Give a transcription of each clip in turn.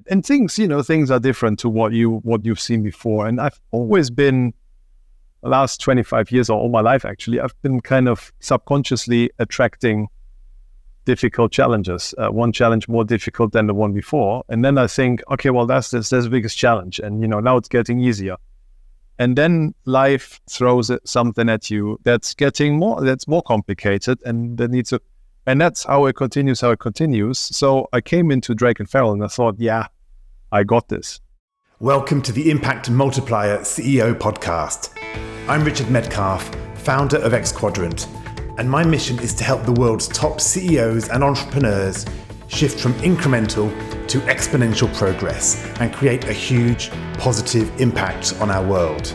and things are different to what you've seen before. And I've always been, the last 25 years or all my life actually, I've been kind of subconsciously attracting difficult challenges. One challenge more difficult than the one before, and then I think, okay, well that's the biggest challenge, and now it's getting easier. And then life throws something at you that's more complicated, and that's how it continues. So I came into Drake and Farrell and I thought, yeah, I got this. Welcome to the Impact Multiplier CEO podcast. I'm Richard Metcalf, founder of X Quadrant, and my mission is to help the world's top CEOs and entrepreneurs shift from incremental to exponential progress and create a huge positive impact on our world.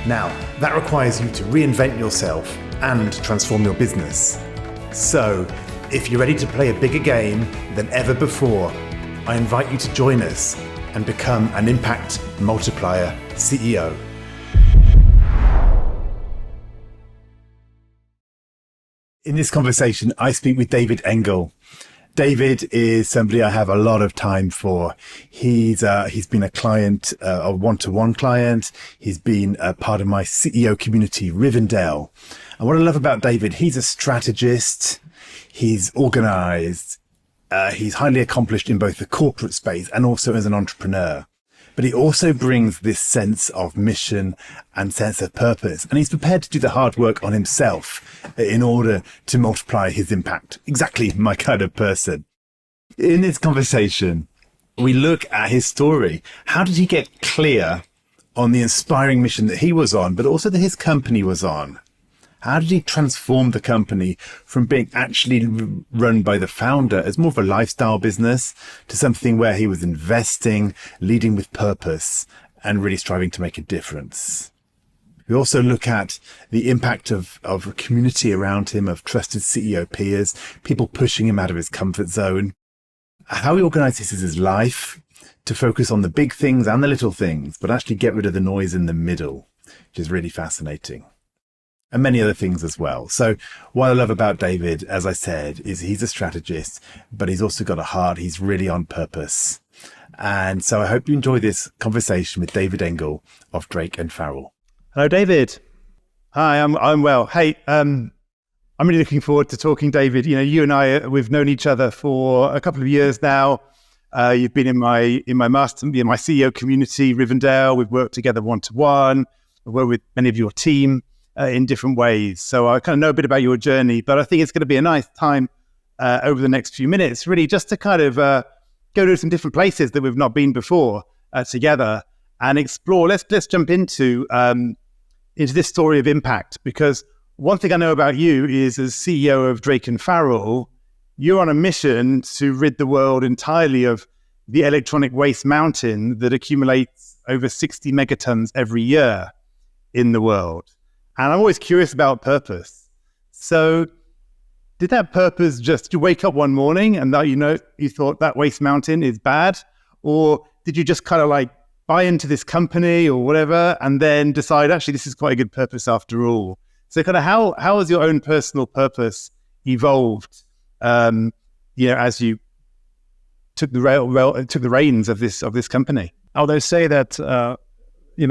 Now, that requires you to reinvent yourself and transform your business. So, if you're ready to play a bigger game than ever before, I invite you to join us and become an Impact Multiplier CEO. In this conversation, I speak with David Engel. David is somebody I have a lot of time for. He's been a client, a one-to-one client. He's been a part of my CEO community, Rivendell. And what I love about David, he's a strategist. He's organized. He's highly accomplished in both the corporate space and also as an entrepreneur. But he also brings this sense of mission and sense of purpose. And he's prepared to do the hard work on himself in order to multiply his impact. Exactly my kind of person. In this conversation, we look at his story. How did he get clear on the inspiring mission that he was on, but also that his company was on? How did he transform the company from being actually run by the founder as more of a lifestyle business to something where he was investing, leading with purpose, and really striving to make a difference? We also look at the impact of a community around him, of trusted CEO peers, people pushing him out of his comfort zone, how he organizes his life to focus on the big things and the little things, but actually get rid of the noise in the middle, which is really fascinating. And many other things as well. So what I love about David, as I said, is he's a strategist, but he's also got a heart. He's really on purpose. And so I hope you enjoy this conversation with David Engel of Drake and Farrell. Hello, David. Hi, I'm well. Hey, I'm really looking forward to talking, David. You and I, we've known each other for a couple of years now. You've been in my CEO community, Rivendell. We've worked together one-to-one. I've worked with many of your team in different ways. So I kind of know a bit about your journey, but I think it's going to be a nice time over the next few minutes, really just to kind of go to some different places that we've not been before together and explore. Let's jump into this story of impact, because one thing I know about you is, as CEO of Drake and Farrell, you're on a mission to rid the world entirely of the electronic waste mountain that accumulates over 60 megatons every year in the world. And I'm always curious about purpose. So did that purpose just, you wake up one morning and that, you thought that waste mountain is bad? Or did you just kind of like buy into this company or whatever, and then decide, actually, this is quite a good purpose after all? So kind of how has your own personal purpose evolved, as you took the reins of this company? Oh, they say that,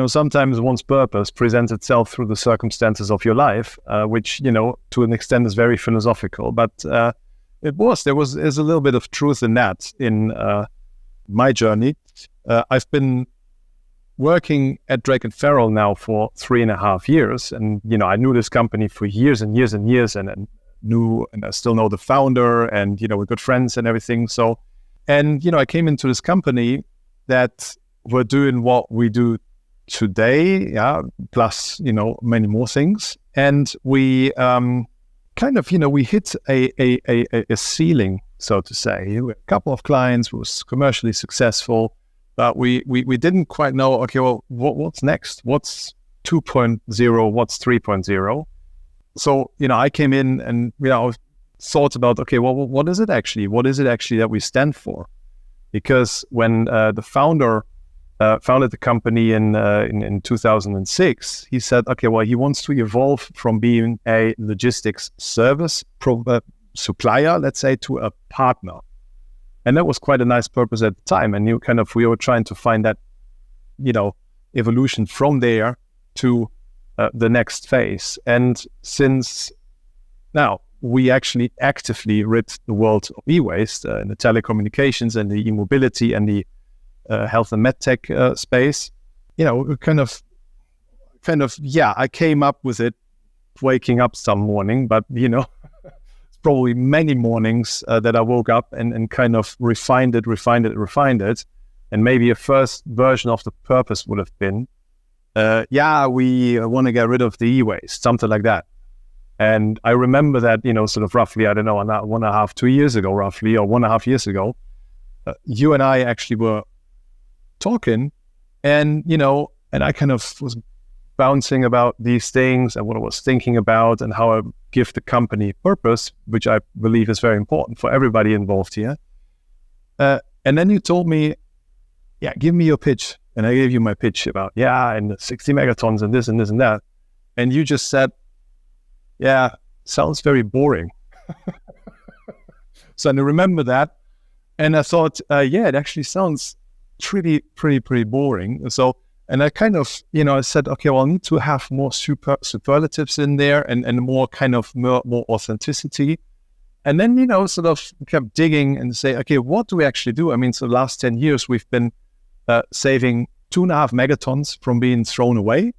sometimes one's purpose presents itself through the circumstances of your life, which, to an extent is very philosophical. But there's a little bit of truth in that in my journey. I've been working at Drake and Farrell now for 3.5 years. And, I knew this company for years and years and years, and I still know the founder, and, we're good friends and everything. So, and, I came into this company that were doing what we do today, plus many more things, and we we hit a ceiling, so to say. A couple of clients was commercially successful, but we didn't quite know. Okay, well, what's next? What's 2.0? What's 3.0? So I came in and thought about, okay, well, what is it actually? What is it actually that we stand for? Because when the founder founded the company in 2006, he said, okay, well, he wants to evolve from being a logistics service supplier, let's say, to a partner. And that was quite a nice purpose at the time. And we were trying to find that, evolution from there to the next phase. And since now we actually actively rid the world of e-waste in the telecommunications and the e-mobility and the health and medtech space, I came up with it waking up some morning, but it's probably many mornings that I woke up and kind of refined it. And maybe a first version of the purpose would have been, we want to get rid of the e-waste, something like that. And I remember that, sort of roughly, I don't know, 1.5 years ago, roughly, or 1.5 years ago, you and I actually were talking, and I kind of was bouncing about these things and what I was thinking about and how I give the company purpose, which I believe is very important for everybody involved here. And then you told me, give me your pitch. And I gave you my pitch about, and 60 megatons and this and this and that. And you just said, sounds very boring. So I remember that. And I thought, it actually sounds pretty boring. So, and I kind of, I said, okay, well, I need to have more superlatives in there and more kind of more authenticity. And then, sort of kept digging and say, okay, what do we actually do? I mean, so the last 10 years, we've been saving 2.5 megatons from being thrown away,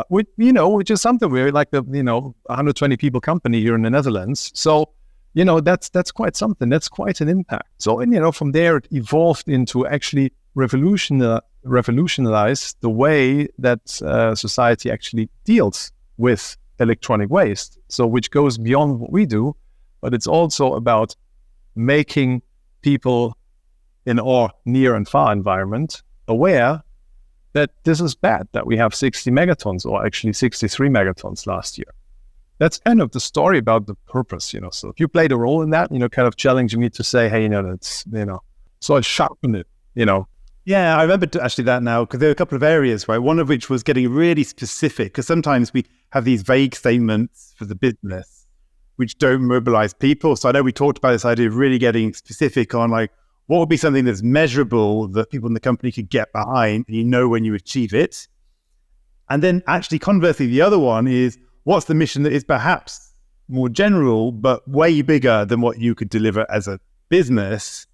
which is something we're like the, 120 people company here in the Netherlands. So, that's quite something. That's quite an impact. So, and, from there, it evolved into actually revolutionize the way that society actually deals with electronic waste. So, which goes beyond what we do, but it's also about making people in our near and far environment aware that this is bad, that we have 60 megatons or actually 63 megatons last year. That's kind of the story about the purpose, So if you played a role in that, kind of challenging me to say, hey, that's, so I sharpened it, Yeah, I remember actually that now, because there were a couple of areas, right? One of which was getting really specific, because sometimes we have these vague statements for the business which don't mobilize people. So I know we talked about this idea of really getting specific on like, what would be something that's measurable that people in the company could get behind, and when you achieve it. And then actually conversely, the other one is, what's the mission that is perhaps more general, but way bigger than what you could deliver as a business,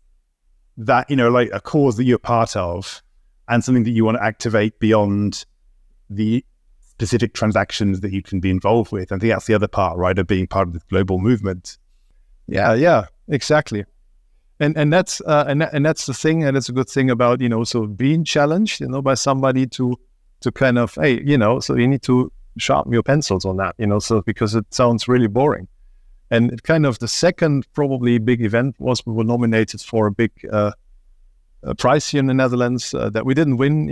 that, like a cause that you're part of and something that you want to activate beyond the specific transactions that you can be involved with. I think that's the other part, right, of being part of this global movement. Yeah, exactly. And that's the thing, and it's a good thing about, so being challenged, by somebody to kind of, hey, so you need to sharpen your pencils on that, so because it sounds really boring. And it kind of the second probably big event was we were nominated for a big prize here in the Netherlands that we didn't win,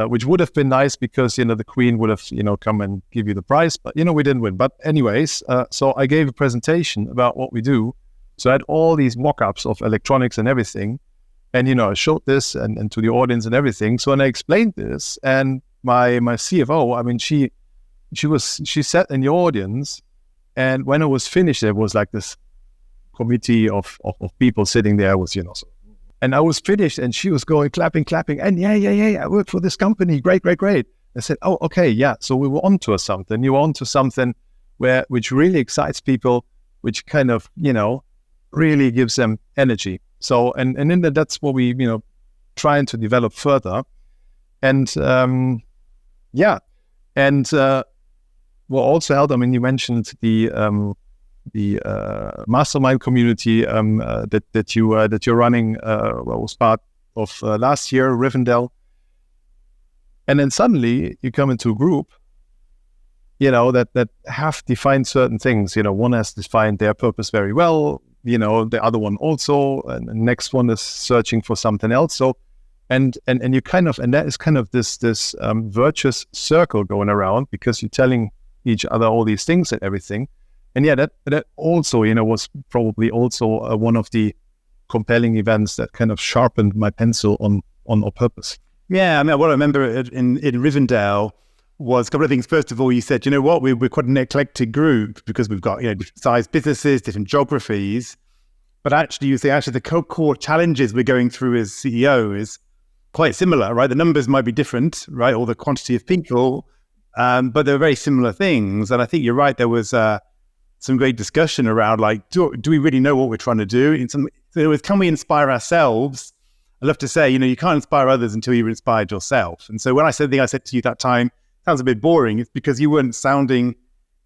which would have been nice because, the Queen would have, come and give you the prize, but, we didn't win. But anyways, so I gave a presentation about what we do. So I had all these mock-ups of electronics and everything. And, I showed this and to the audience and everything. So when I explained this, and my CFO, I mean, she sat in the audience, and when I was finished, there was like this committee of people sitting there with, and I was finished, and she was going, clapping, and yeah, I work for this company. Great. I said, oh, okay, yeah. So we were onto something. You were onto something which really excites people, which kind of, really gives them energy. So, and then that's what we, trying to develop further. And, what also helped, I mean, you mentioned the mastermind community that you're running, was part of last year, Rivendell. And then suddenly you come into a group, that have defined certain things. One has defined their purpose very well, the other one also, and the next one is searching for something else. So, and you kind of, and that is kind of this virtuous circle going around, because you're telling each other all these things and everything. And yeah, that also, was probably also one of the compelling events that kind of sharpened my pencil on our purpose. Yeah, I mean, what I remember in Rivendell was a couple of things. First of all, you said, we're quite an eclectic group because we've got, different sized businesses, different geographies. But actually, you say actually the core challenges we're going through as CEO is quite similar, right? The numbers might be different, right? Or the quantity of people, but they're very similar things. And I think you're right. There was some great discussion around like, do we really know what we're trying to do? Can we inspire ourselves? I love to say, you can't inspire others until you're inspired yourself. And so when I said the thing I said to you that time, sounds a bit boring. It's because you weren't sounding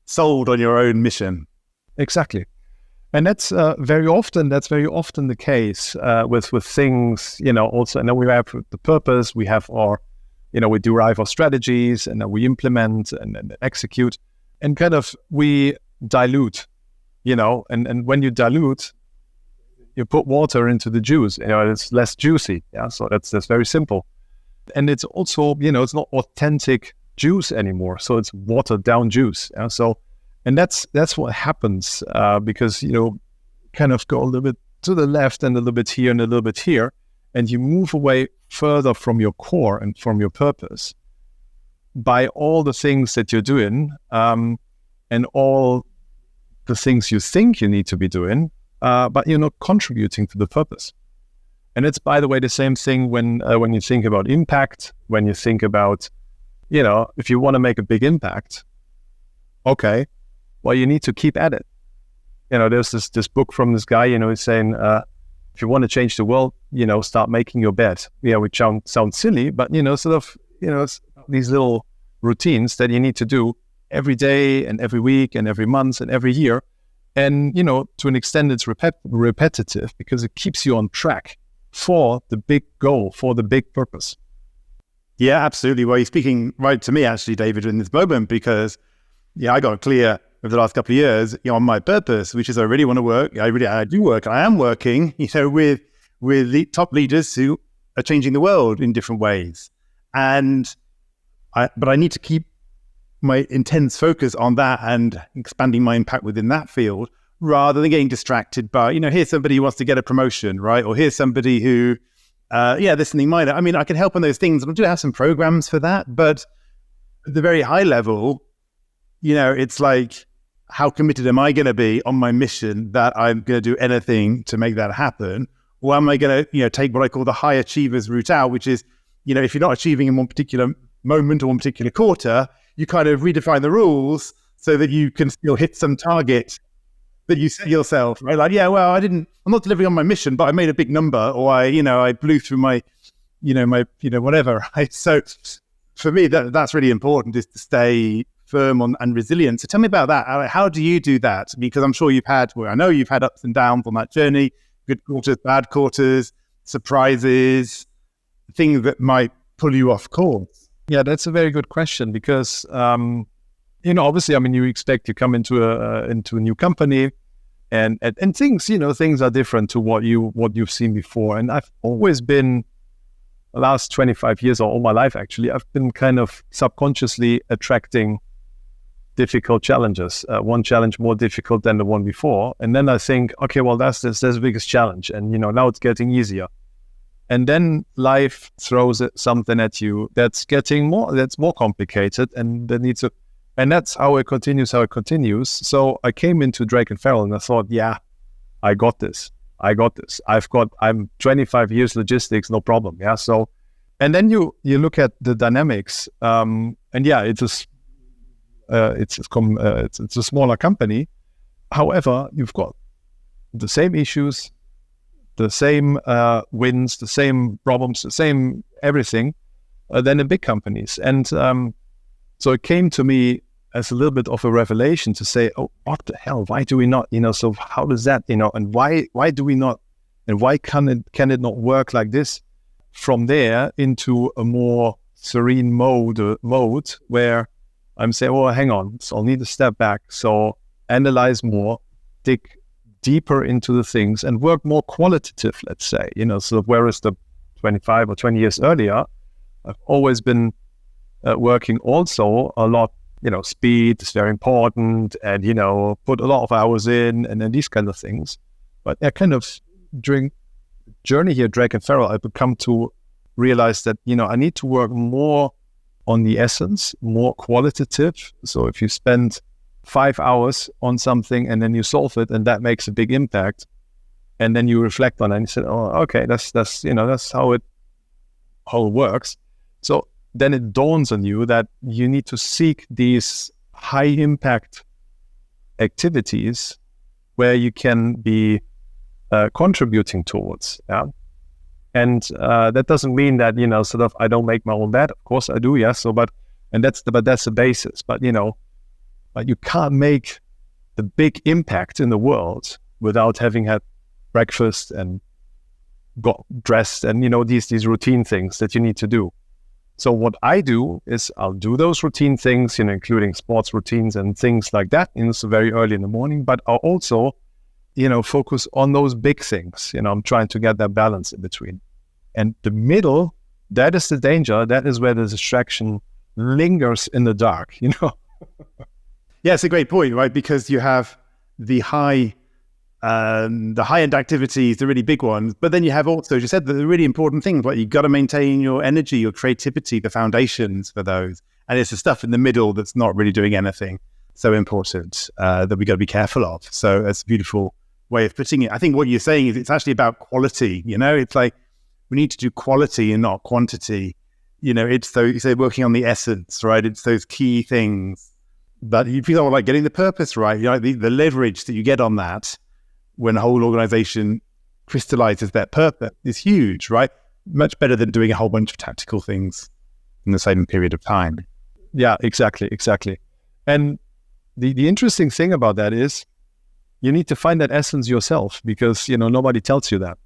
sold on your own mission. Exactly. And that's very often the case with things, also, and then we have the purpose, we have our, we derive our strategies, and then we implement and execute, and kind of we dilute, and when you dilute, you put water into the juice, it's less juicy. Yeah. So that's very simple. And it's also, it's not authentic juice anymore. So it's watered down juice. Yeah. So, and that's what happens because, kind of go a little bit to the left and a little bit here and a little bit here, and you move away further from your core and from your purpose by all the things that you're doing and all the things you think you need to be doing, but you're not contributing to the purpose. And it's, by the way, the same thing when you think about impact, when you think about, if you want to make a big impact, okay, well, you need to keep at it. There's this book from this guy, he's saying, if you want to change the world, start making your bed. Which sounds silly, but, sort of, these little routines that you need to do every day and every week and every month and every year. And, to an extent, it's repetitive because it keeps you on track for the big goal, for the big purpose. Yeah, absolutely. Well, you're speaking right to me, actually, David, in this moment, because, I got clear over the last couple of years, on my purpose, which is I really want to work. I do work. I am working, with the top leaders who are changing the world in different ways. But I need to keep my intense focus on that and expanding my impact within that field rather than getting distracted by, here's somebody who wants to get a promotion, right? Or here's somebody who, there's something minor. I mean, I can help on those things. I do have some programs for that, but at the very high level, it's like, how committed am I going to be on my mission that I'm going to do anything to make that happen? Or am I going to, take what I call the high achievers route out, which is, if you're not achieving in one particular moment or one particular quarter, you kind of redefine the rules so that you can still hit some target that you set yourself, right? Like, I'm not delivering on my mission, but I made a big number, or I blew through my, whatever, right? So for me, that's really important, is to stay firm on and resilient. So tell me about that. How do you do that? Because I'm sure I know you've had ups and downs on that journey, good quarters, bad quarters, surprises, things that might pull you off course. Yeah, that's a very good question because, obviously, you expect you come into a new company and things, things are different to what you've seen before. And I've always been, the last 25 years or all my life, actually, I've been kind of subconsciously attracting difficult challenges, one challenge more difficult than the one before. And then I think, okay, well, that's the biggest challenge. And, now it's getting easier. And then life throws something at you that's more complicated and that's how it continues. So I came into Drake Farrell and I thought, I got this. I'm 25 years logistics, no problem. Yeah. So, and then you look at the dynamics, it's a smaller company. However, you've got the same issues, the same wins, the same problems, the same everything than in big companies. And so it came to me as a little bit of a revelation to say, oh, what the hell? Why do we not? So how does that? And why do we not? And why can it not work like this? From there into a more serene mode where I'm saying, oh, hang on, so I'll need to step back. So analyze more, dig deeper into the things and work more qualitative, let's say, so whereas the 25 or 20 years earlier, I've always been working also a lot, speed is very important and, put a lot of hours in and then these kind of things. But kind of during journey here, Drake Farrell, I've come to realize that, I need to work more on the essence, more qualitative. So if you spend 5 hours on something and then you solve it and that makes a big impact, And then you reflect on it and you said, oh, okay, that's how it works. So then it dawns on you that you need to seek these high impact activities where you can be contributing towards. Yeah. And that doesn't mean that, sort of, I don't make my own bed. Of course I do. Yes. But that's the basis. But, but you can't make the big impact in the world without having had breakfast and got dressed and, these routine things that you need to do. So what I do is I'll do those routine things, including sports routines and things like that, so very early in the morning, but I'll also, focus on those big things. I'm trying to get that balance in between. And the middle, that is the danger. That is where the distraction lingers in the dark, Yeah, it's a great point, right? Because you have the high-end activities, the really big ones, but then you have also, as you said, the really important things, like you've got to maintain your energy, your creativity, the foundations for those. And it's the stuff in the middle that's not really doing anything so important that we got to be careful of. So that's a beautiful way of putting it. I think what you're saying is it's actually about quality. It's like we need to do quality and not quantity. It's those, you say, working on the essence, right? It's those key things that you feel like getting the purpose right. The leverage that you get on that when a whole organization crystallizes that purpose is huge, right? Much better than doing a whole bunch of tactical things in the same period of time. Yeah, exactly. And the interesting thing about that is you need to find that essence yourself, because, nobody tells you that.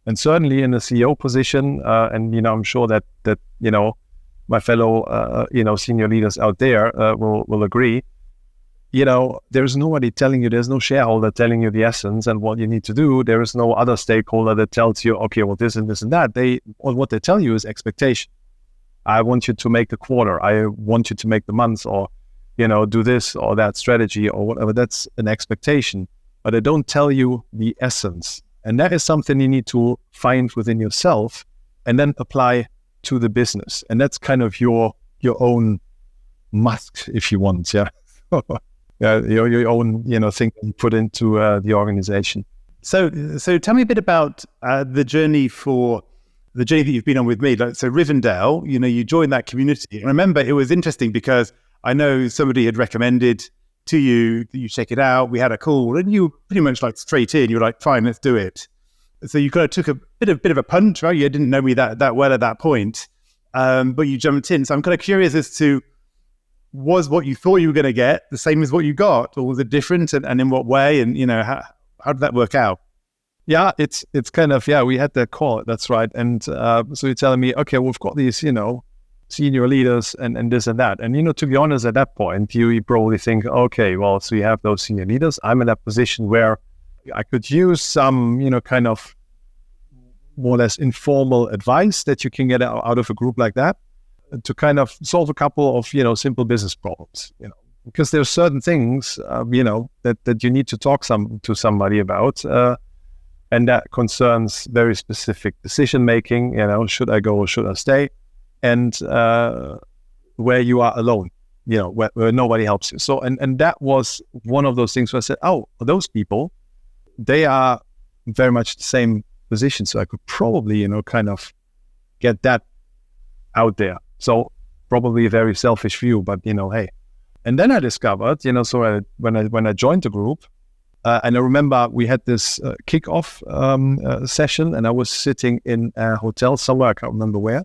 And certainly in a CEO position, and, I'm sure that my fellow, senior leaders out there will agree, there's nobody telling you, there's no shareholder telling you the essence and what you need to do. There is no other stakeholder that tells you, okay, well, this and this and that. What they tell you is expectation. I want you to make the quarter. I want you to make the month, or, do this or that strategy or whatever. That's an expectation, but they don't tell you the essence. And that is something you need to find within yourself and then apply to the business. And that's kind of your own mask, if you want. Yeah. Yeah, your own, thing that you put into the organization. So tell me a bit about the journey that you've been on with me. So Rivendell, you joined that community. And I remember it was interesting because I know somebody had recommended to you that you check it out. We had a call, and you were pretty much like straight in. You were like, fine, let's do it. So you kind of took a bit of a punch, right? You didn't know me that well at that point, but you jumped in. So I'm kind of curious as to, was what you thought you were going to get the same as what you got, or was it different, and in what way? And how did that work out? Yeah, it's kind of, we had that call. That's right. And so you're telling me, okay, we've got these, senior leaders and this and that. And, to be honest, at that point, you probably think, okay, well, so you have those senior leaders. I'm in that position where I could use some, kind of more or less informal advice that you can get out of a group like that to kind of solve a couple of, simple business problems, because there are certain things, that you need to talk to somebody about. And that concerns very specific decision-making, should I go or should I stay? And where you are alone, where nobody helps you. So, and that was one of those things where I said, oh, those people, they are very much the same position. So I could probably, kind of get that out there. So probably a very selfish view, but, hey. And then I discovered, so when I joined the group, and I remember we had this kickoff session, and I was sitting in a hotel somewhere, I can't remember where.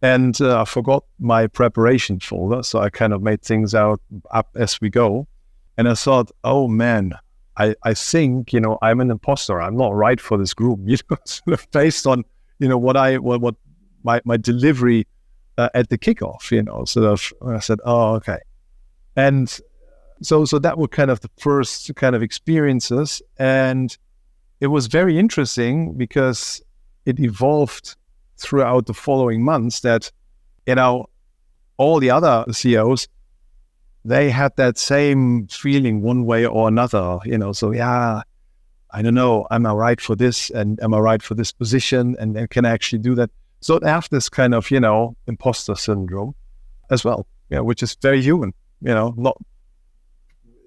And I forgot my preparation folder, so I kind of made things up as we go. And I thought, oh man, I think, I'm an imposter. I'm not right for this group, sort of based on, what my delivery at the kickoff, sort of. I said, oh, okay. And so that were kind of the first kind of experiences. And it was very interesting because it evolved throughout the following months that, all the other CEOs, they had that same feeling one way or another, so yeah, I don't know, am I right for this? And am I right for this position? And can I actually do that? So they have this kind of, imposter syndrome as well, which is very human, not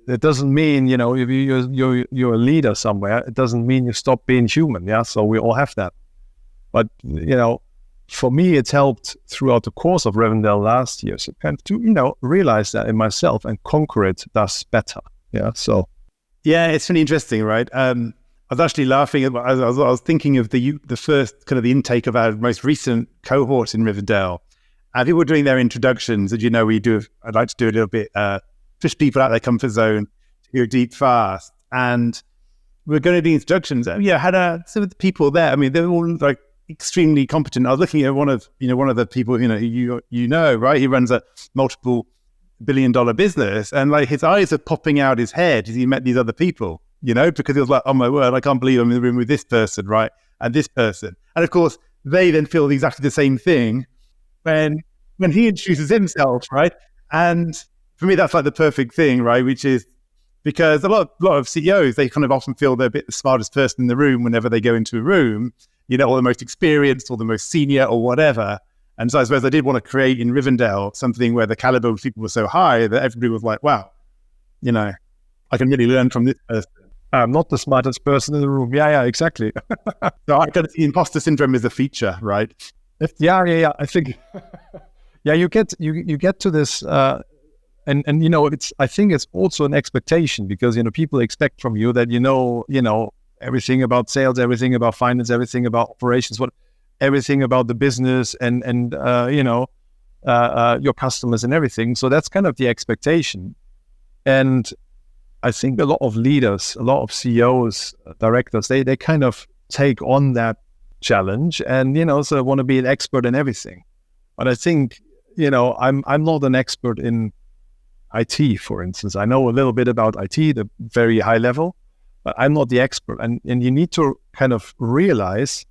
it doesn't mean, if you're a leader somewhere, it doesn't mean you stop being human. Yeah. So we all have that. But, for me, it's helped throughout the course of Rivendell last year. So kind of to, realize that in myself and conquer it thus better. Yeah. So. Yeah, it's really interesting, right? I was actually laughing. I was thinking of the first kind of the intake of our most recent cohort in Rivendell. And people were doing their introductions. As you know, I'd like to do a little bit, push people out of their comfort zone to go deep fast. And we're going to do introductions. Yeah, had some of the people there. I mean, they're all like extremely competent. I was looking at one of the people, right? He runs a multiple billion-dollar business, and like his eyes are popping out his head as he met these other people, because he was like, oh my word, I can't believe I'm in the room with this person, right? And this person. And of course, they then feel exactly the same thing when he introduces himself, right? And for me, that's like the perfect thing, right? Which is because a lot of CEOs, they kind of often feel they're a bit the smartest person in the room whenever they go into a room, or the most experienced or the most senior or whatever. And so I suppose I did want to create in Rivendell something where the caliber of people were so high that everybody was like, wow, I can really learn from this person. I'm not the smartest person in the room. Yeah, exactly. So I kind of see imposter syndrome as a feature, right? Yeah. I think, you get to this, and I think it's also an expectation because, people expect from you that, everything about sales, everything about finance, everything about operations, everything about the business and your customers and everything. So that's kind of the expectation. And I think a lot of leaders, a lot of CEOs, directors, they kind of take on that challenge and, so want to be an expert in everything. But I think, I'm not an expert in IT, for instance. I know a little bit about IT, the very high level, but I'm not the expert. And you need to kind of realize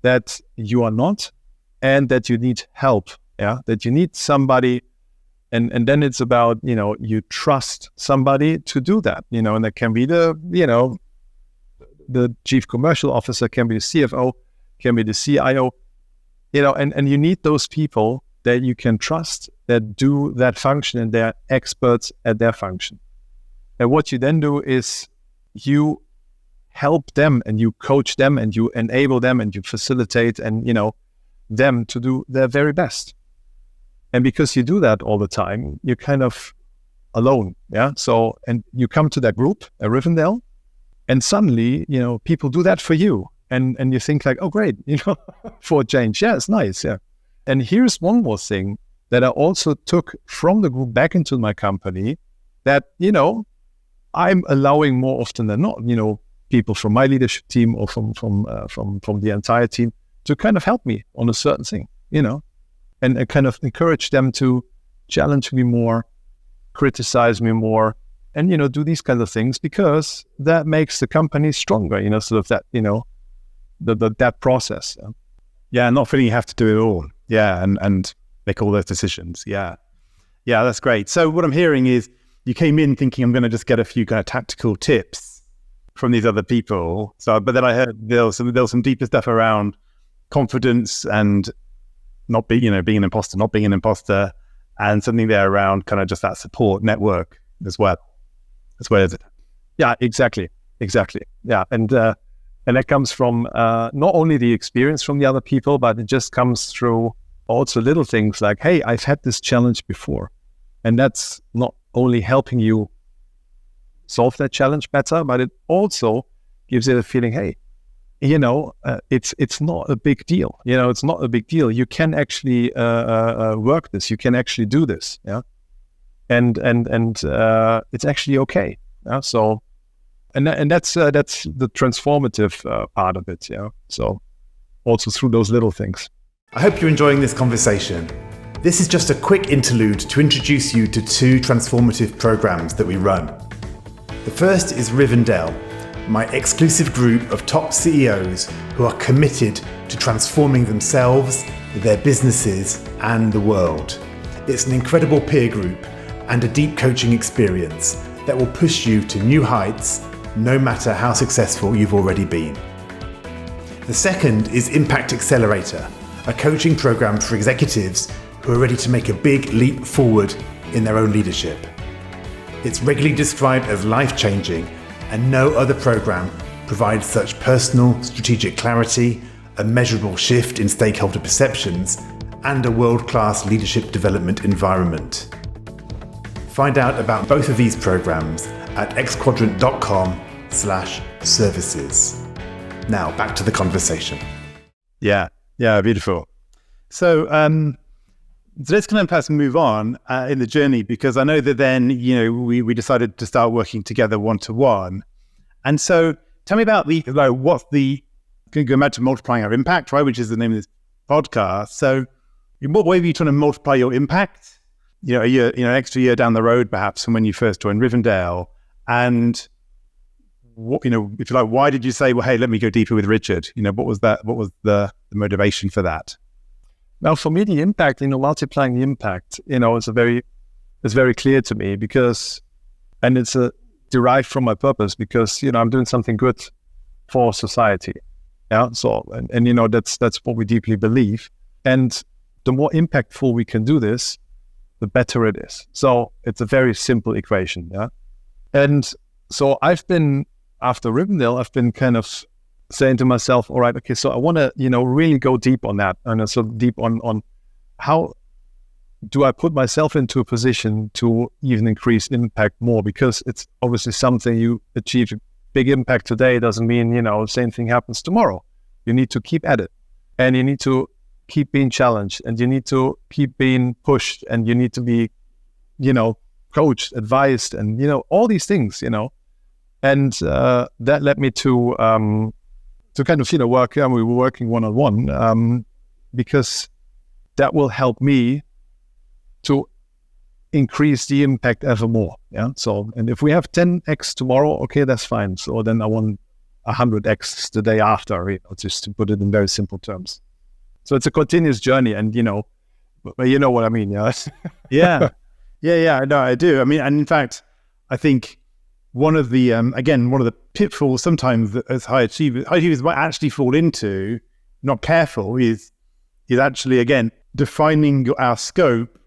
that you are not, and that you need help, that you need somebody, and then it's about, you trust somebody to do that, and that can be the chief commercial officer, can be the CFO, can be the CIO, and you need those people that you can trust that do that function and they're experts at their function. And what you then do is you help them and you coach them and you enable them and you facilitate and, them to do their very best. And because you do that all the time, you're kind of alone. Yeah. So, and you come to that group at Rivendell and suddenly, people do that for you. And you think like, oh, great, for a change. Yeah, it's nice. Yeah. And here's one more thing that I also took from the group back into my company that, I'm allowing more often than not, people from my leadership team or from the entire team to kind of help me on a certain thing, and kind of encourage them to challenge me more, criticize me more, and, do these kind of things because that makes the company stronger, sort of that, that process. Yeah, not feeling you have to do it all. Yeah, and make all those decisions. Yeah, that's great. So what I'm hearing is you came in thinking I'm going to just get a few kind of tactical tips from these other people. But then I heard there was some deeper stuff around confidence and not being an imposter, not being an imposter, and something there around kind of just that support network as well as it. Yeah, exactly. Yeah, and that comes from not only the experience from the other people, but it just comes through also little things like, hey, I've had this challenge before, and that's not only helping you solve that challenge better, but it also gives it a feeling, hey, it's not a big deal. It's not a big deal. You can actually work this. You can actually do this. Yeah, and it's actually okay. Yeah. So, and that's the transformative part of it. Yeah. So, also through those little things. I hope you're enjoying this conversation. This is just a quick interlude to introduce you to two transformative programs that we run. The first is Rivendell, my exclusive group of top CEOs who are committed to transforming themselves, their businesses, and the world. It's an incredible peer group and a deep coaching experience that will push you to new heights, no matter how successful you've already been. The second is Impact Accelerator, a coaching program for executives who are ready to make a big leap forward in their own leadership. It's regularly described as life-changing, and no other program provides such personal strategic clarity, a measurable shift in stakeholder perceptions, and a world-class leadership development environment. Find out about both of these programs at xquadrant.com/services. Now back to the conversation. Yeah, beautiful. So let's kind of perhaps move on in the journey, because I know that then, we decided to start working together one-to-one. And so tell me about can go back to multiplying our impact, right? Which is the name of this podcast. So in what way are you trying to multiply your impact? A year, an extra year down the road, perhaps, from when you first joined Rivendell. And what, if you like, why did you say, well, hey, let me go deeper with Richard? What was that? What was the motivation for that? Now, for me, the impact, multiplying the impact, is very clear to me, because, and it's derived from my purpose, because, I'm doing something good for society. Yeah. So, and that's what we deeply believe. And the more impactful we can do this, the better it is. So it's a very simple equation. Yeah. And so after Rivendell, I've been kind of saying to myself, all right, okay, so I want to, really go deep on that. And so deep on how do I put myself into a position to even increase impact more? Because it's obviously something you achieve a big impact today doesn't mean, same thing happens tomorrow. You need to keep at it, and you need to keep being challenged, and you need to keep being pushed, and you need to be, coached, advised, and, all these things, and that led me to kind of, work. We were working one-on-one because that will help me to increase the impact ever more. Yeah. So, and if we have 10x tomorrow, okay, that's fine. So then I want 100x the day after, just to put it in very simple terms. So it's a continuous journey, and but you know what I mean, yeah. yeah. No, I do. I mean, and in fact, I think one of the pitfalls sometimes that as high achievers might actually fall into, not careful, is actually, again, defining our scope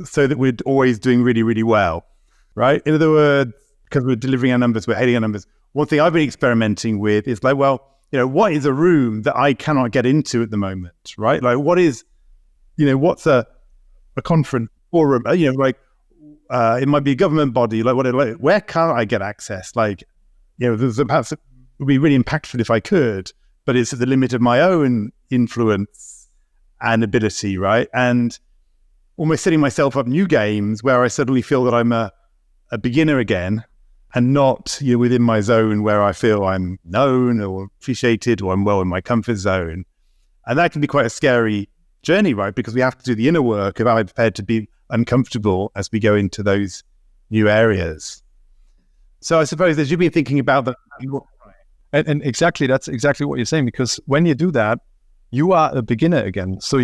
so that we're always doing really, really well, right? In other words, because we're delivering our numbers, we're hitting our numbers. One thing I've been experimenting with is like, well, what is a room that I cannot get into at the moment, right? Like, what is, what's a conference forum? It might be a government body. Where can't I get access? Like, perhaps it would be really impactful if I could, but it's at the limit of my own influence and ability, right? And almost setting myself up new games where I suddenly feel that I'm a beginner again, and not within my zone where I feel I'm known or appreciated, or I'm well in my comfort zone. And that can be quite a scary journey, right? Because we have to do the inner work of, am I prepared to be uncomfortable as we go into those new areas? So I suppose as you've been thinking about that, and exactly, that's exactly what you're saying, because when you do that, you are a beginner again. So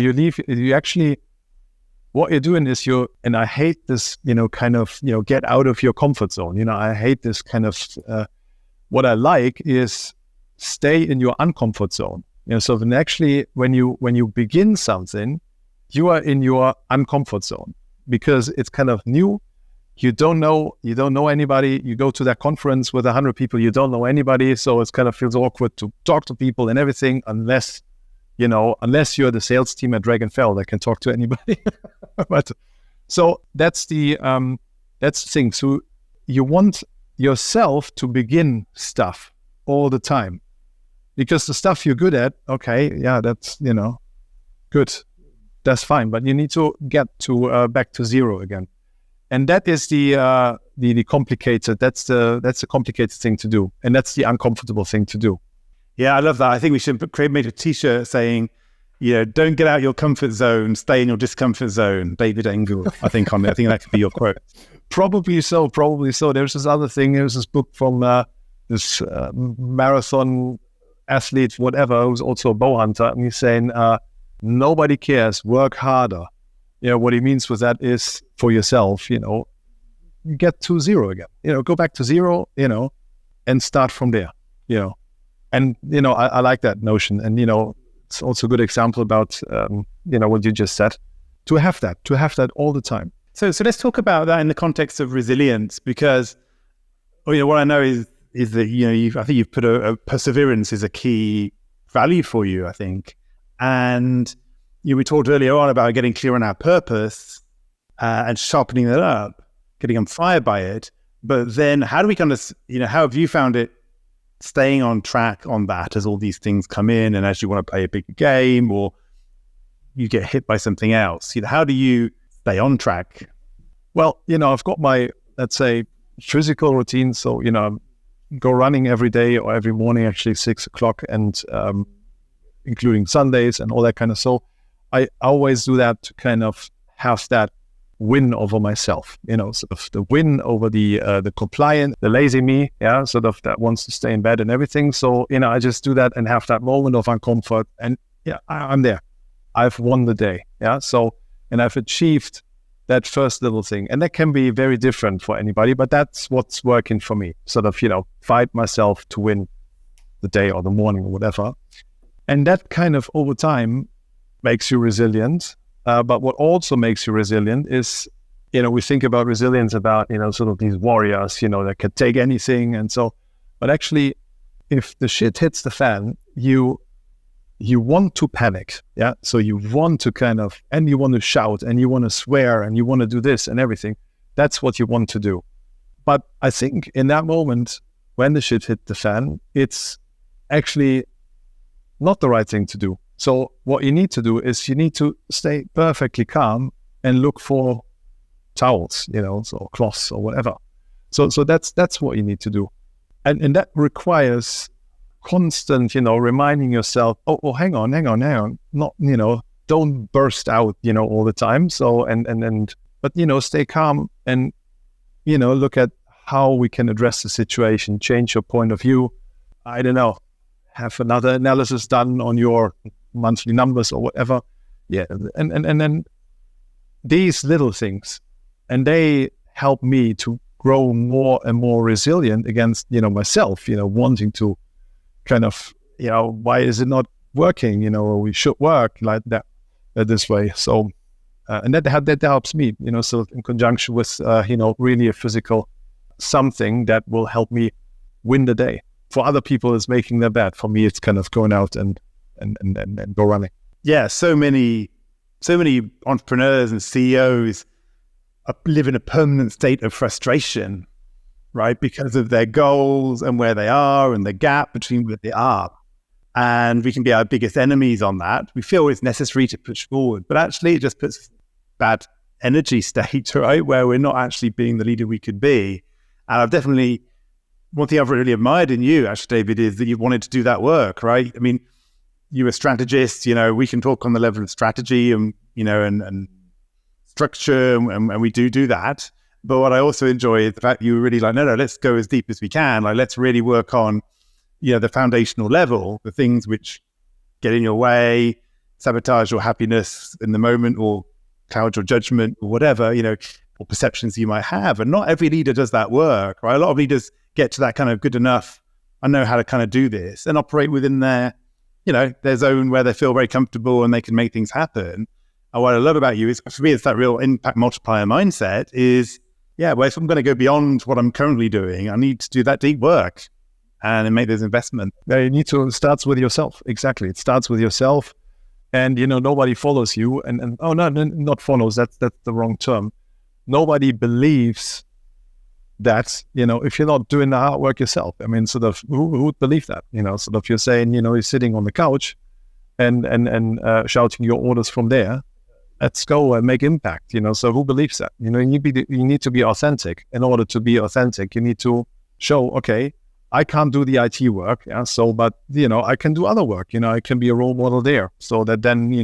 what you're doing is and I hate this, kind of, get out of your comfort zone. I hate this kind of, what I like is stay in your uncomfort zone. So then actually when you begin something, you are in your uncomfort zone because it's kind of new. You don't know anybody. You go to that conference with 100 people, you don't know anybody. So it kind of feels awkward to talk to people and everything, unless you're the sales team at Drake Farrell that can talk to anybody. But so that's the thing. So you want yourself to begin stuff all the time, because the stuff you're good at, okay, yeah, that's good, that's fine. But you need to get to back to zero again, and that is the complicated. That's the complicated thing to do, and that's the uncomfortable thing to do. Yeah, I love that. I think we should make a T-shirt saying, don't get out your comfort zone, stay in your discomfort zone. David Engel, I think that could be your quote. Probably so. There's this other thing. There's this book from this marathon athlete, whatever, who's also a bow hunter, and he's saying, nobody cares, work harder. What he means with that is, for yourself, get to zero again. Go back to zero, and start from there. And, I like that notion. And, it's also a good example about, what you just said, to have that all the time. So let's talk about that in the context of resilience, because what I know is that I think you've put a perseverance is a key value for you, I think, and we talked earlier on about getting clear on our purpose and sharpening that up, getting on fire by it. But then, how do we how have you found it staying on track on that as all these things come in, and as you want to play a big game or you get hit by something else? How do you stay on track? Well, I've got my, let's say, physical routine. So, go running every day or every morning, actually 6 o'clock, and including Sundays and all that kind of. So I always do that to kind of have that win over myself, sort of the win over the compliant, the lazy me, sort of that wants to stay in bed and everything. So, I just do that and have that moment of uncomfort, and I'm there. I've won the day. So, and I've achieved that first little thing. And that can be very different for anybody, but that's what's working for me. Sort of, fight myself to win the day or the morning or whatever. And that kind of over time makes you resilient. But what also makes you resilient is, we think about resilience about, sort of these warriors, that can take anything. And so, but actually, if the shit hits the fan, you want to panic. So you want to and you want to shout and you want to swear and you want to do this and everything. That's what you want to do. But I think in that moment, when the shit hit the fan, it's actually not the right thing to do. So what you need to do is you need to stay perfectly calm and look for towels, so cloths or whatever. So that's what you need to do. And that requires constant, reminding yourself, oh, hang on, not, don't burst out, all the time. So, but, stay calm and, look at how we can address the situation, change your point of view. I don't know, have another analysis done on your monthly numbers or whatever. And then these little things, and they help me to grow more and more resilient against, myself, wanting to kind of, why is it not working? We should work like that, this way. So, and that helps me, so in conjunction with, really a physical something that will help me win the day. For other people, it's making their bed. For me, it's kind of going out and go running. Yeah, so many entrepreneurs and CEOs live in a permanent state of frustration, right? Because of their goals and where they are and the gap between where they are. And we can be our biggest enemies on that. We feel it's necessary to push forward, but actually it just puts bad energy state, right? Where we're not actually being the leader we could be. And I've definitely, one thing I've really admired in you, actually, David, is that you've wanted to do that work, right? I mean, you're a strategist, we can talk on the level of strategy and, and structure, and we do that. But what I also enjoy is the fact you were really like, no, let's go as deep as we can. Like, let's really work on, the foundational level, the things which get in your way, sabotage your happiness in the moment, or cloud your judgment, or whatever, or perceptions you might have. And not every leader does that work, right? A lot of leaders get to that kind of good enough, I know how to kind of do this, and operate within their zone where they feel very comfortable and they can make things happen. And what I love about you is, for me, it's that real impact multiplier mindset is, well, if I'm going to go beyond what I'm currently doing, I need to do that deep work and make those investments. You need to, it starts with yourself. Exactly. It starts with yourself, and, nobody follows you. And oh, no, not follows. That's the wrong term. Nobody believes that, if you're not doing the hard work yourself. I mean, sort of, who would believe that? Sort of, you're saying, you're sitting on the couch and shouting your orders from there. Let's go and make impact, so who believes that? You need to be authentic. In order to be authentic, you need to show, okay, I can't do the IT work, but I can do other work, I can be a role model there, so that then,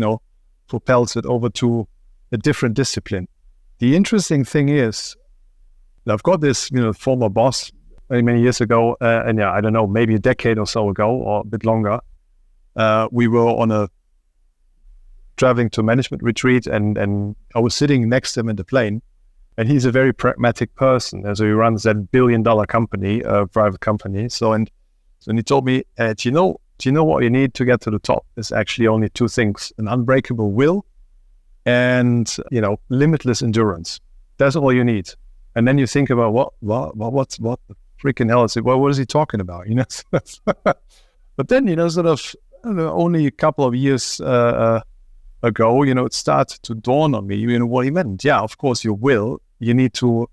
propels it over to a different discipline. The interesting thing is, I've got this, former boss many years ago, and I don't know, maybe a decade or so ago, or a bit longer, we were on a traveling to a management retreat, and I was sitting next to him in the plane, and he's a very pragmatic person. And so he runs that $1 billion company, private company. So he told me, do you know what you need to get to the top? It's actually only two things: an unbreakable will and, limitless endurance. That's all you need. And then you think about what the freaking hell is it? What is he talking about? But then, sort of, I don't know, only a couple of years ago, it started to dawn on me, what he meant. Yeah, of course, your will, you need to,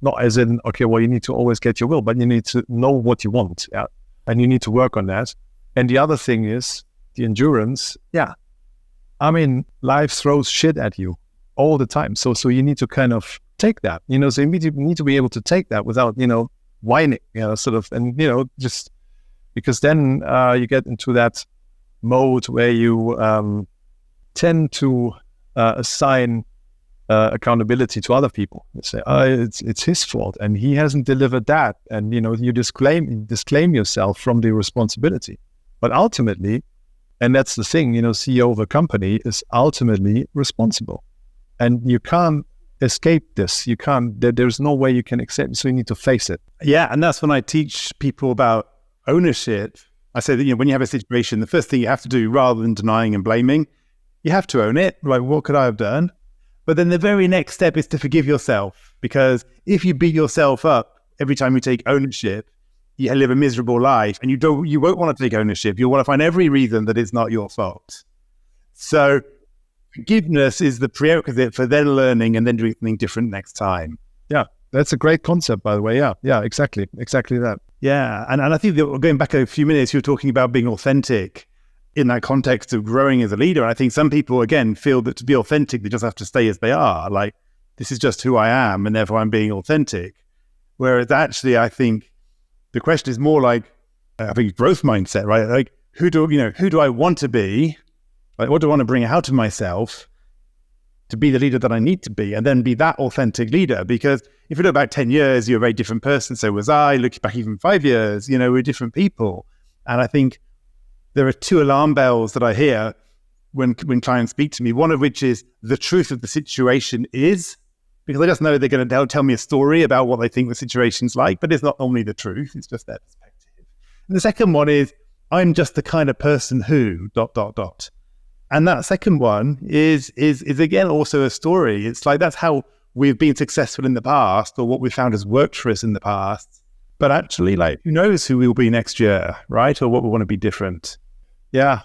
not as in, okay, well, you need to always get your will, but you need to know what you want. Yeah. And you need to work on that. And the other thing is the endurance. Yeah. I mean, life throws shit at you all the time. So you need to kind of take that, so you need to be able to take that without, whining, sort of, and, just because then you get into that mode where you tend to assign accountability to other people. You say, it's his fault and he hasn't delivered that. And, you disclaim yourself from the responsibility. But ultimately, and that's the thing, CEO of a company is ultimately responsible. And you can't escape this. You can't, there's no way you can accept it. So you need to face it. Yeah. And that's when I teach people about ownership. I say that, when you have a situation, the first thing you have to do, rather than denying and blaming, you have to own it. Like, what could I have done? But then the very next step is to forgive yourself, because if you beat yourself up every time you take ownership, you live a miserable life, and you won't want to take ownership. You'll want to find every reason that it's not your fault. So forgiveness is the prerequisite for then learning and then doing something different next time. Yeah, that's a great concept, by the way. Yeah, exactly that. Yeah, and I think that going back a few minutes, you were talking about being authentic in that context of growing as a leader. And I think some people, again, feel that to be authentic, they just have to stay as they are. Like, this is just who I am, and therefore I'm being authentic. Whereas actually, I think the question is more like, I think growth mindset, right? Like, who do I want to be? Like, what do I want to bring out of myself to be the leader that I need to be, and then be that authentic leader? Because if you look back 10 years, you're a very different person. So was I. Looking back even 5 years, we're different people. And I think there are two alarm bells that I hear when clients speak to me, one of which is the truth of the situation is, because I just know they're going to tell me a story about what they think the situation's like, but it's not only the truth, it's just their perspective. And the second one is, I'm just the kind of person who ... And that second one is again also a story. It's like, that's how we've been successful in the past, or what we found has worked for us in the past. But actually, like, who knows who we'll be next year, right? Or what we want to be different. Yeah,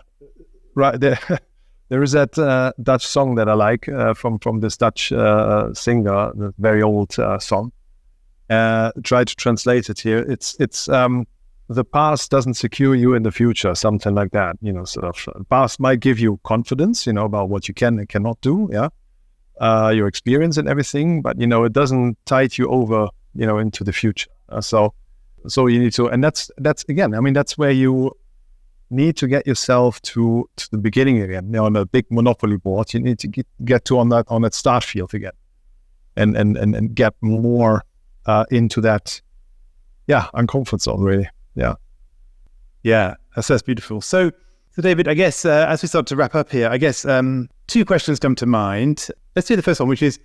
right. There is that Dutch song that I like from this Dutch singer, the very old song. Try to translate it here. It's the past doesn't secure you in the future, something like that. Sort of, the past might give you confidence, about what you can and cannot do. Yeah, your experience and everything, but it doesn't tide you over, into the future. So you need to, and that's again, I mean, that's where you need to get yourself to the beginning again. On a big Monopoly board, you need to get to on that start field again, and get more into that, uncomfort zone, really. Yeah, that's beautiful. So David, I guess as we start to wrap up here, I guess two questions come to mind. Let's do the first one, which is,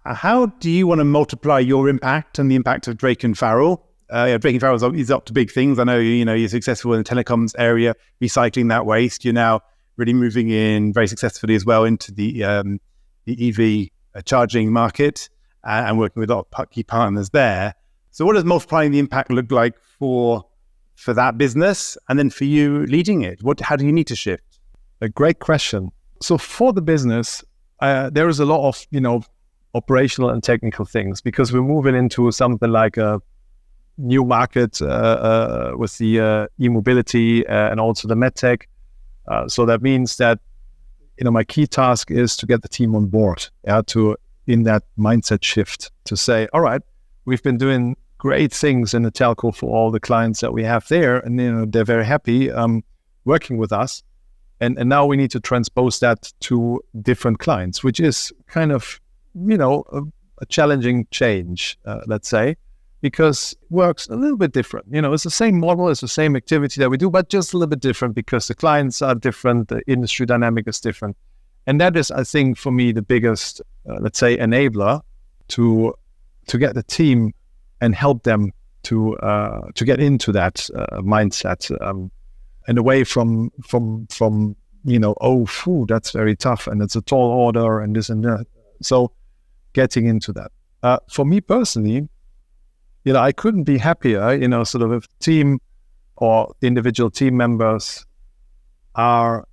how do you want to multiply your impact and the impact of Drake and Farrell? Drake and Farrell is up to big things. I know, you're successful in the telecoms area, recycling that waste. You're now really moving in very successfully as well into the EV charging market and working with a lot of key partners there. So what does multiplying the impact look like for that business, and then for you leading it? How do you need to shift? A great question. So for the business, there is a lot of, operational and technical things, because we're moving into something like a new market with the e-mobility and also the medtech. So that means that, my key task is to get the team on board, in that mindset shift to say, all right, we've been doing great things in the telco for all the clients that we have there, and they're very happy working with us, and now we need to transpose that to different clients, which is kind of a challenging change, let's say, because it works a little bit different. It's the same model, it's the same activity that we do, but just a little bit different because the clients are different, the industry dynamic is different, and that is, I think, for me, the biggest, let's say, enabler to get the team and help them to get into that mindset and away from that's very tough and it's a tall order and this and that. So getting into that. For me personally, I couldn't be happier, sort of if the team or the individual team members are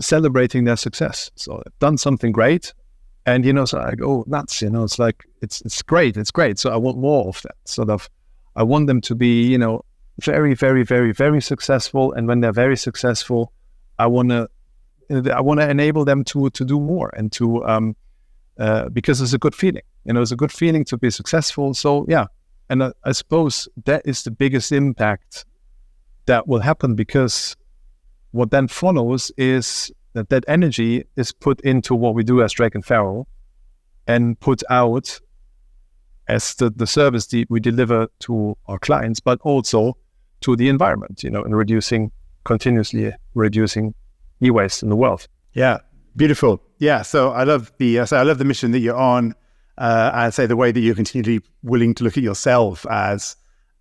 celebrating their success. So they've done something great, and so I go nuts. It's like it's great. So I want more of that. Sort of, I want them to be very, very, very, very successful. And when they're very successful, I want to enable them to do more and to because it's a good feeling. It's a good feeling to be successful. So yeah, and I suppose that is the biggest impact that will happen, because what then follows is that energy is put into what we do as Drake and Farrell, and put out as the service we deliver to our clients, but also to the environment, and continuously reducing e-waste in the world. Yeah, beautiful. Yeah, so I love the mission that you're on. I'd say the way that you're continually willing to look at yourself as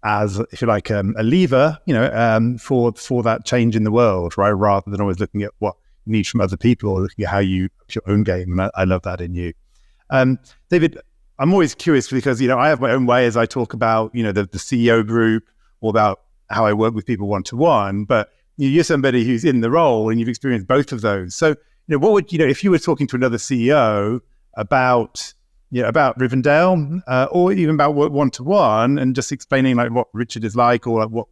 if you like, a lever, for that change in the world, right? Rather than always looking at what you need from other people, or looking at how you up your own game. And I love that in you. David, I'm always curious because, I have my own way as I talk about, the CEO group, or about how I work with people one-to-one, but you're somebody who's in the role and you've experienced both of those. So, what would, if you were talking to another CEO about Rivendell, or even about work one-to-one, and just explaining like what Richard is like, or like what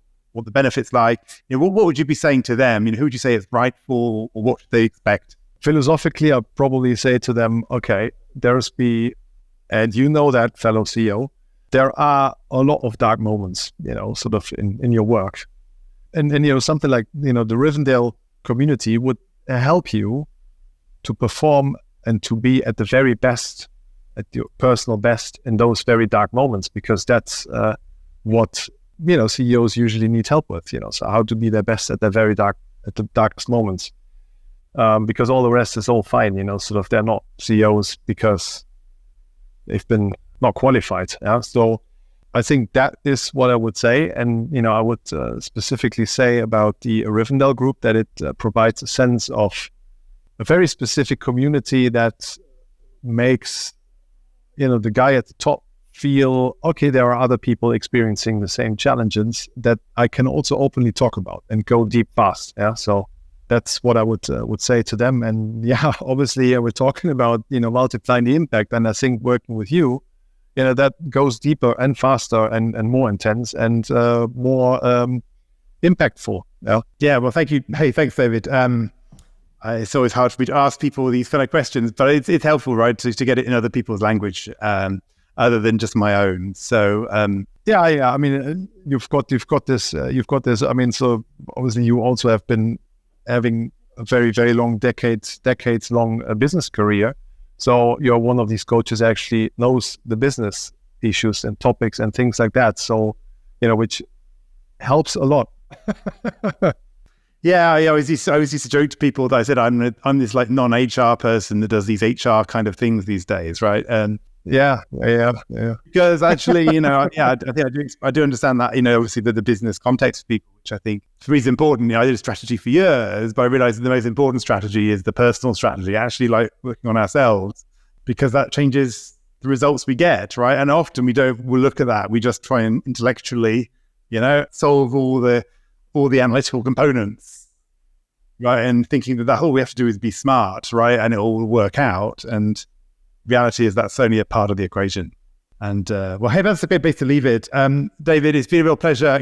the benefits like, what would you be saying to them? Who would you say is right for, or what should they expect? Philosophically, I'd probably say to them, okay, and that, fellow CEO, there are a lot of dark moments, sort of in your work. And something like, the Rivendell community would help you to perform and to be at the very best, at your personal best in those very dark moments, because that's what CEOs usually need help with. So how to be their best at the darkest moments, because all the rest is all fine. Sort of they're not CEOs because they've been not qualified. Yeah. So I think that is what I would say, and I would specifically say about the Rivendell group that it provides a sense of a very specific community that makes the guy at the top feel, okay, there are other people experiencing the same challenges that I can also openly talk about and go deep fast. Yeah, so that's what I would say to them. And yeah, obviously we're talking about multiplying the impact, and I think working with you, that goes deeper and faster and more intense and more impactful. Yeah. Yeah. Well, thank you. Hey, thanks, David. It's always hard for me to ask people these kind of questions, but it's helpful, right, to get it in other people's language, other than just my own. So yeah. I mean, you've got this. I mean, so obviously you also have been having a very, very long decades long business career. So you're one of these coaches that actually knows the business issues and topics and things like that. So which helps a lot. Yeah, I always used to joke to people that I said I'm this like non-HR person that does these HR kind of things these days, right? And yeah. Because actually, I think I do understand that, obviously the business context of people, which I think for me is important. I did a strategy for years, but I realized that the most important strategy is the personal strategy, actually like working on ourselves, because that changes the results we get, right? And often we'll look at that. We just try and intellectually, solve all the analytical components, right? And thinking that all we have to do is be smart, right? And it all will work out. And reality is that's only a part of the equation. And well, hey, that's a good place to leave it. David, it's been a real pleasure.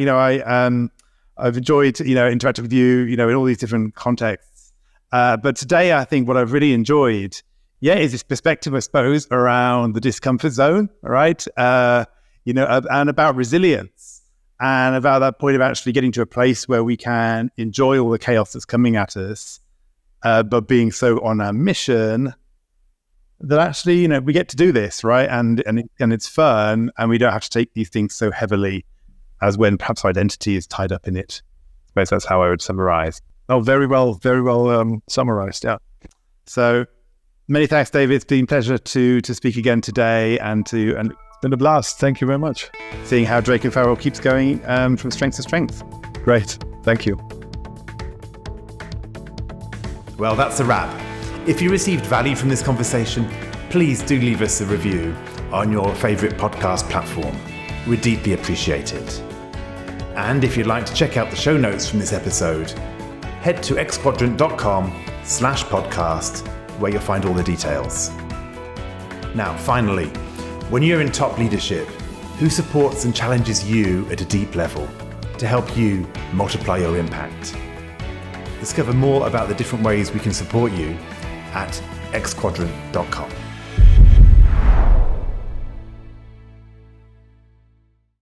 I've enjoyed, interacting with you, in all these different contexts. But today, I think what I've really enjoyed, is this perspective, I suppose, around the discomfort zone, right? And about resilience, and about that point of actually getting to a place where we can enjoy all the chaos that's coming at us, but being so on our mission that actually, we get to do this, right? And it's fun, and we don't have to take these things so heavily as when perhaps identity is tied up in it. I suppose that's how I would summarize. Oh, very well summarized, yeah. So many thanks, David. It's been a pleasure to speak again today, and it's been a blast. Thank you very much. Seeing how Drake and Farrell keeps going from strength to strength. Great. Thank you. Well, that's a wrap. If you received value from this conversation, please do leave us a review on your favourite podcast platform. We'd deeply appreciate it. And if you'd like to check out the show notes from this episode, head to xquadrant.com/podcast, where you'll find all the details. Now, finally, when you're in top leadership, who supports and challenges you at a deep level to help you multiply your impact? Discover more about the different ways we can support you at xquadrant.com.